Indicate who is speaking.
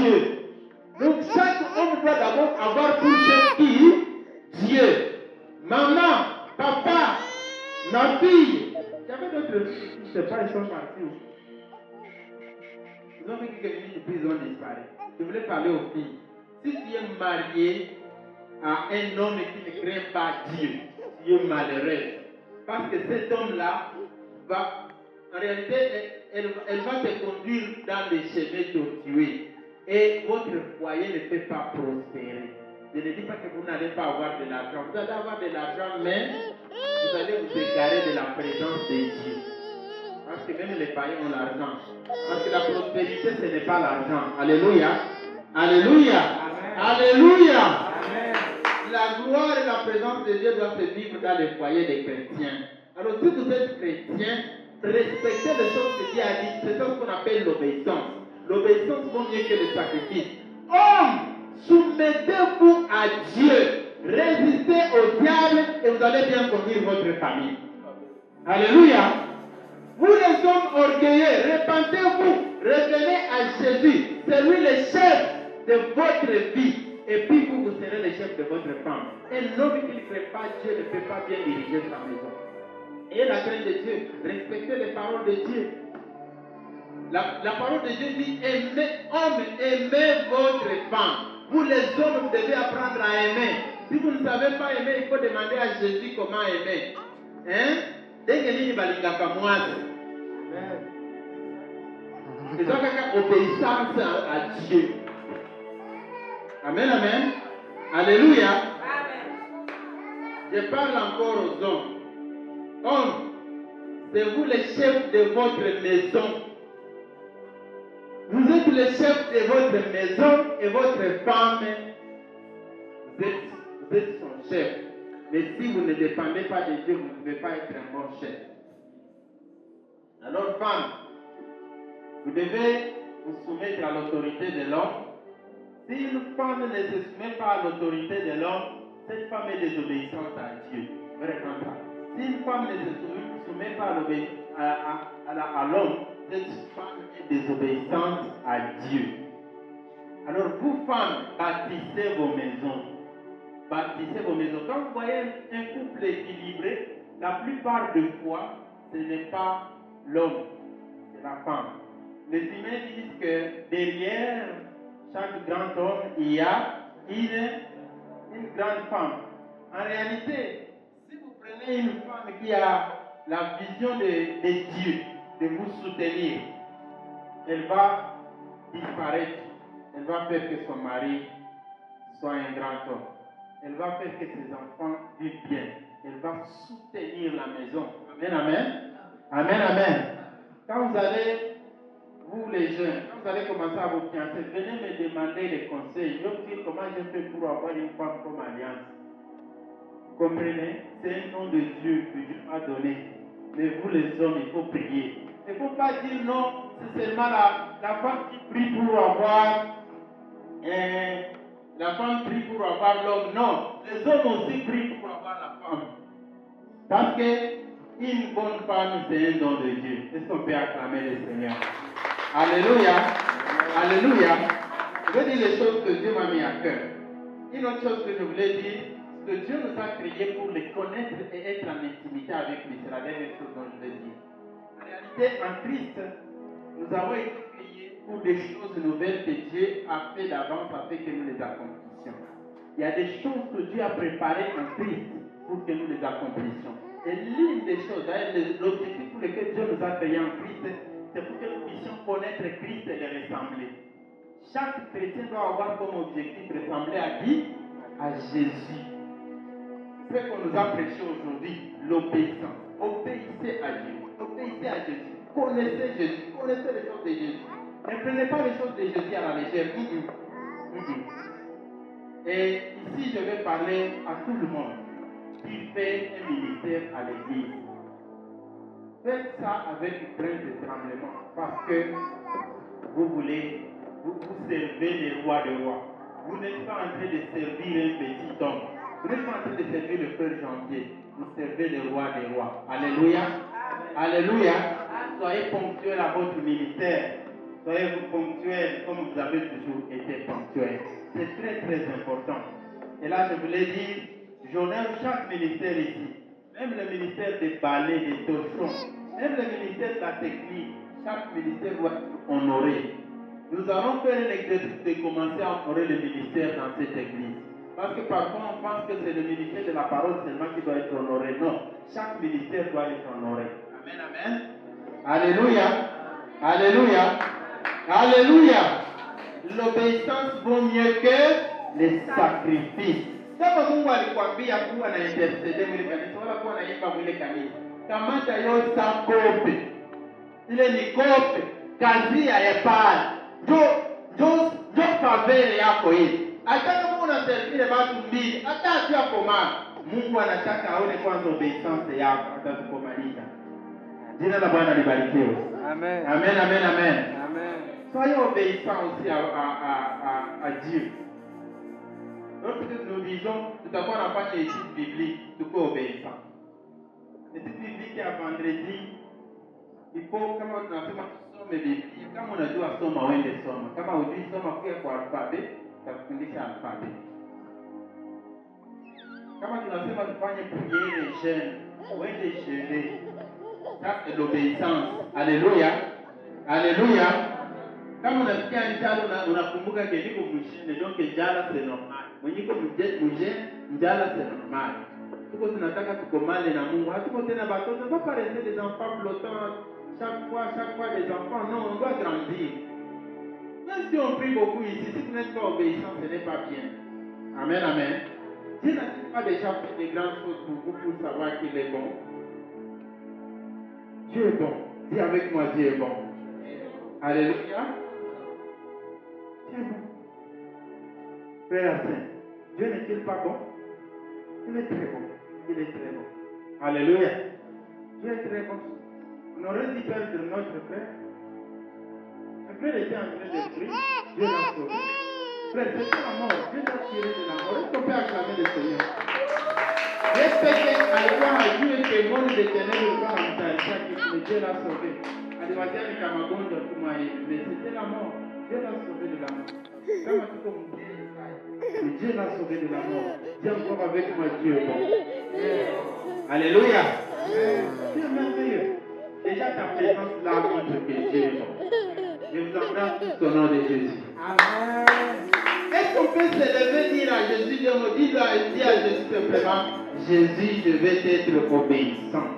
Speaker 1: Dieu. Donc chaque homme doit d'abord avoir pour chef qui? Dieu. Maman, papa, ma fille. Il y avait d'autres filles, je ne sais pas, ils sont partis. Ils ont fait quelques minutes puis ils ont disparu. Je voulais parler aux filles. Si tu es marié à un homme qui ne craint pas Dieu, tu es malheureux. Parce que cet homme-là va, en réalité, elle va te conduire dans des chemins tortueux. Et votre foyer ne peut pas prospérer. Je ne dis pas que vous n'allez pas avoir de l'argent. Vous allez avoir de l'argent, mais vous allez vous égarer de la présence de Dieu. Parce que même les païens ont l'argent. Parce que la prospérité, ce n'est pas l'argent. Alléluia. Alléluia. Amen. Alléluia. Amen. La gloire et la présence de Dieu doivent se vivre dans les foyers des chrétiens. Alors si vous êtes chrétien, respectez les choses que Dieu a dit. C'est ce qu'on appelle l'obéissance. L'obéissance vaut mieux que le sacrifice. Hommes, soumettez-vous à Dieu. Résistez au diable et vous allez bien conduire votre famille. Alléluia. Vous les hommes orgueilleux, repentez-vous, revenez à Jésus. C'est lui le chef de votre vie. Et puis vous serez le chef de votre femme. Un homme qui ne craint pas Dieu ne peut pas bien diriger sa maison. Et la crainte de Dieu, respectez les paroles de Dieu. La parole de Dieu dit, aimez, homme, aimez votre femme. Vous les hommes, vous devez apprendre à aimer. Si vous ne savez pas aimer, il faut demander à Jésus comment aimer. Hein? C'est ça, obéissance à Dieu. Amen, amen. Alléluia. Amen. Je parle encore aux hommes. Hommes, c'est vous les chefs de votre maison. Vous êtes le chef de votre maison et votre femme, vous êtes son chef. Mais si vous ne dépendez pas de Dieu, vous ne pouvez pas être un bon chef. Alors, femme, vous devez vous soumettre à l'autorité de l'homme. Si une femme ne se soumet pas à l'autorité de l'homme, cette femme est désobéissante à Dieu. Si une femme ne se soumet pas à l'homme, cette femme est désobéissante à Dieu. Alors vous femmes, bâtissez vos maisons. Bâtissez vos maisons. Quand vous voyez un couple équilibré, la plupart des fois, ce n'est pas l'homme, c'est la femme. Les humains disent que derrière chaque grand homme, il y a une grande femme. En réalité, si vous prenez une femme qui a la vision de Dieu, de vous soutenir, elle va disparaître. Elle va faire que son mari soit un grand homme. Elle va faire que ses enfants vivent bien. Elle va soutenir la maison. Amen, amen. Amen, amen. Quand vous allez, vous les jeunes, quand vous allez commencer à vous fiancer, venez me demander des conseils. Je vais vous dire comment je fais pour avoir une femme comme alliance. Vous comprenez? C'est un nom de Dieu que Dieu m'a donné. Mais vous les hommes, il faut prier. Il ne faut pas dire non, c'est seulement la femme qui prie pour avoir la femme prie pour avoir l'homme. Non, les hommes aussi prient pour avoir la femme. Parce qu'une bonne femme, c'est un don de Dieu. Est-ce qu'on peut acclamer le Seigneur? Alléluia. Alléluia. Je vais dire les choses que Dieu m'a mis à cœur. Une autre chose que je voulais dire, c'est que Dieu nous a créés pour les connaître et être en intimité avec lui. C'est la dernière chose dont je vais dire. En réalité, en Christ, nous avons été créés pour des choses nouvelles que Dieu a fait d'avance afin que nous les accomplissions. Il y a des choses que Dieu a préparées en Christ pour que nous les accomplissions. Et l'une des choses, l'objectif pour lequel Dieu nous a créés en Christ, c'est pour que nous puissions connaître Christ et le ressembler. Chaque chrétien doit avoir comme objectif de ressembler à qui? À Jésus. C'est ce qu'on nous a prêché aujourd'hui, l'obéissance. Obéissez à Dieu. Obéissez à Jésus. Connaissez Jésus. Connaissez les choses de Jésus. Ne prenez pas les choses de Jésus à la légère. Et ici, je vais parler à tout le monde qui fait un ministère à l'église. Faites ça avec crainte et tremblement parce que vous servez les rois des rois. Vous n'êtes pas en train de servir un petit homme. Vous n'êtes pas en train de servir le frère Janvier. Vous servez le roi des rois. Alléluia. Alléluia. Soyez ponctuels à votre ministère. Soyez ponctuels comme vous avez toujours été ponctuels. C'est très très important. Et là, je voulais dire, j'honore chaque ministère ici. Même le ministère des ballets, des torchons, même le ministère de la technique, chaque ministère doit être honoré. Nous allons faire un exercice de commencer à honorer le ministère dans cette église. Parce que parfois on pense que c'est le ministère de la parole seulement qui doit être honoré. Non, chaque ministère doit être honoré. Amen, amen. Alléluia. Alléluia. Alléluia. L'obéissance vaut mieux que les sacrifices. Kama Mungu alikwambia kuwa na intercede mwile kanisa wala kuwa naimba mwile kanisa, kamata yosa kope. Ile ni kope, kazi ya pale. Jo favere yako hii. Hata kama unaservire watu mbili, hata akiwa komana, Mungu anataka aone kwanza obedience yako atatukomaliza. Jina la Bwana libarikiwe.
Speaker 2: Amen.
Speaker 1: Amen, amen, amen.
Speaker 2: Amen.
Speaker 1: Soyez obéissants aussi à Dieu. Lorsque nous disons, nous avons fait une étude biblique, nous sommes obéissants. L'étude biblique à vendredi, il faut, comme on a fait, tusome Biblia. Kama unajua soma uende soma. Kama hujui soma kwa alfabet, tutakufundisha alfabet. Kama tunasema tufanye priere jeune, uende jeûner. Ça c'est l'obéissance. Alléluia. Alléluia. Kama unasikia njala unakumbuka niko mshinde, donc njala c'est normal. Mwenyeko mje njala c'est normal. Tuko tunataka tukomale na Mungu. Hatuko tena batoto, on va pas rester des enfants flottants. Chaque fois des enfants, non, on doit grandir. Même si on prie beaucoup ici, si vous n'êtes pas obéissant, ce n'est pas bien. Amen, amen. Dieu n'a-t-il pas déjà fait de grandes choses pour vous pour savoir qu'il est bon? Dieu est bon. Dis avec moi, Dieu est bon. Alléluia. Dieu est bon. Frère Saint, Dieu n'est-il pas bon? Il est très bon. Il est très bon. Alléluia. Dieu est très bon. On aurait dû perdre notre frère. Le frère était en train de prier. Dieu l'a sauvé. Frère, c'était la mort. Dieu l'a tiré de la mort. Est-ce qu'on peut acclamer le Seigneur? Respectez alikuwa hajui demoni de ténèbres ilikuwa namtayarisha kitu. Dieu l'a sauvé. Aliwazia ni kama magonjwa tu mwa hivi. Mais c'était la mort. Dieu l'a sauvé de la mort. Kama tuko mzee sana. Dieu l'a sauvé de la mort. Dis encore avec moi, Dieu est bon. Alléluia. Dieu est merveilleux. Déjà ta présence là montre que Dieu est bon. Je vous embrasse tous au nom de Jésus. Amen. Est-ce qu'on peut se lever dire à Jésus, dire à Jésus simplement, Jésus, je vais être obéissant.